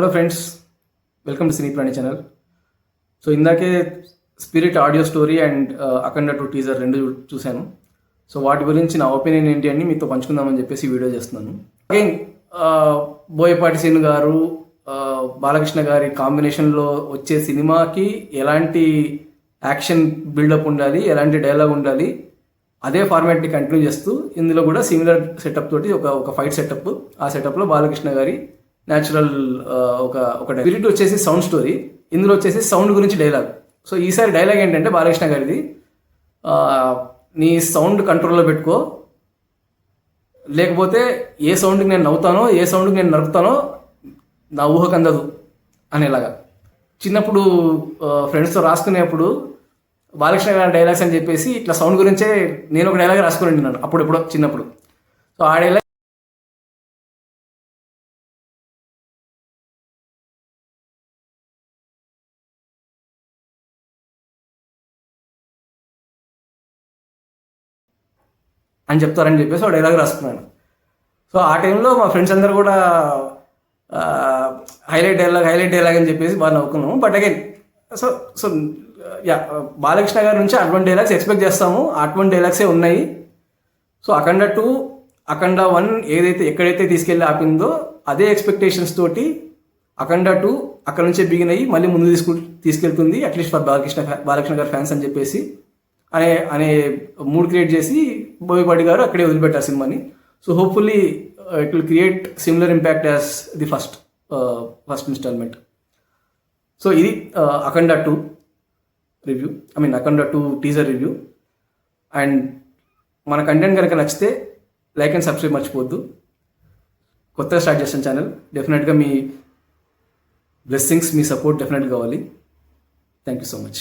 Hello friends, welcome to సినీ ప్రాణి channel. So ఇందాకే spirit audio story and Akhanda 2 teaser రెండు చూశాను. సో వాటి గురించి నా ఒపీనియన్ ఏంటి అని మీతో పంచుకుందామని చెప్పేసి వీడియో చేస్తున్నాను. అగైన్ బోయపాటి శ్రీను గారు, బాలకృష్ణ గారి కాంబినేషన్లో వచ్చే సినిమాకి ఎలాంటి యాక్షన్ బిల్డప్ ఉండాలి, ఎలాంటి డైలాగ్ ఉండాలి, అదే ఫార్మాట్ని కంటిన్యూ చేస్తూ ఇందులో కూడా సిమిలర్ సెటప్ తోటి ఒక ఫైట్ సెటప్. ఆ సెటప్లో బాలకృష్ణ గారి న్యాచురల్ ఒక స్పిరిట్ వచ్చేసి సౌండ్ స్టోరీ, ఇందులో వచ్చేసి సౌండ్ గురించి డైలాగ్. సో ఈసారి డైలాగ్ ఏంటంటే బాలకృష్ణ గారిది, నీ సౌండ్ కంట్రోల్లో పెట్టుకో, లేకపోతే ఏ సౌండ్కి నేను నవ్వుతానో, ఏ సౌండ్కి నేను నరుకుతానో నా ఊహకు అందదు అనేలాగా. చిన్నప్పుడు ఫ్రెండ్స్తో రాసుకునేప్పుడు బాలకృష్ణ గారి డైలాగ్స్ అని చెప్పేసి ఇట్లా సౌండ్ గురించే నేను ఒక డైలాగ్ రాసుకుని ఉంటున్నాను అప్పుడెప్పుడో చిన్నప్పుడు. సో ఆ డైలాగ్ అని చెప్తారని చెప్పేసి ఒక డైలాగ్ రాసుకున్నాను. సో ఆ టైంలో మా ఫ్రెండ్స్ అందరూ కూడా హైలైట్ డైలాగ్ అని చెప్పేసి బాగా నవ్వుకున్నాము. But again so so yeah, Balakrishna గారి నుంచి అటువంటి డైలాగ్స్ ఎక్స్పెక్ట్ చేస్తాము, అటువంటి డైలాగ్సే ఉన్నాయి. సో అఖండ 2, అఖండ 1 ఎక్కడైతే తీసుకెళ్ళి ఆపిందో అదే ఎక్స్పెక్టేషన్స్ తోటి అఖండ 2 అక్కడ నుంచే బిగిన్ అయ్యి మళ్ళీ ముందు తీసుకెళ్తుంది, అట్లీస్ట్ ఫర్ బాలకృష్ణ గారి ఫ్యాన్స్ అని చెప్పేసి అనే మూడ్ క్రియేట్ చేసి బోయపాటి గారు అక్కడే వదిలిపెట్టారు సినిమాని. So hopefully it will create similar impact as the first instalment. So ఇది Akhanda 2 review, Akhanda 2 teaser review. And మన కంటెంట్ కనుక నచ్చితే లైక్ అండ్ సబ్స్క్రైబ్ మర్చిపోవద్దు. కొత్తగా స్టార్ట్ చేసిన ఛానల్, డెఫినెట్గా మీ బ్లెస్సింగ్స్, మీ సపోర్ట్ డెఫినెట్గా కావాలి. Thank you so much.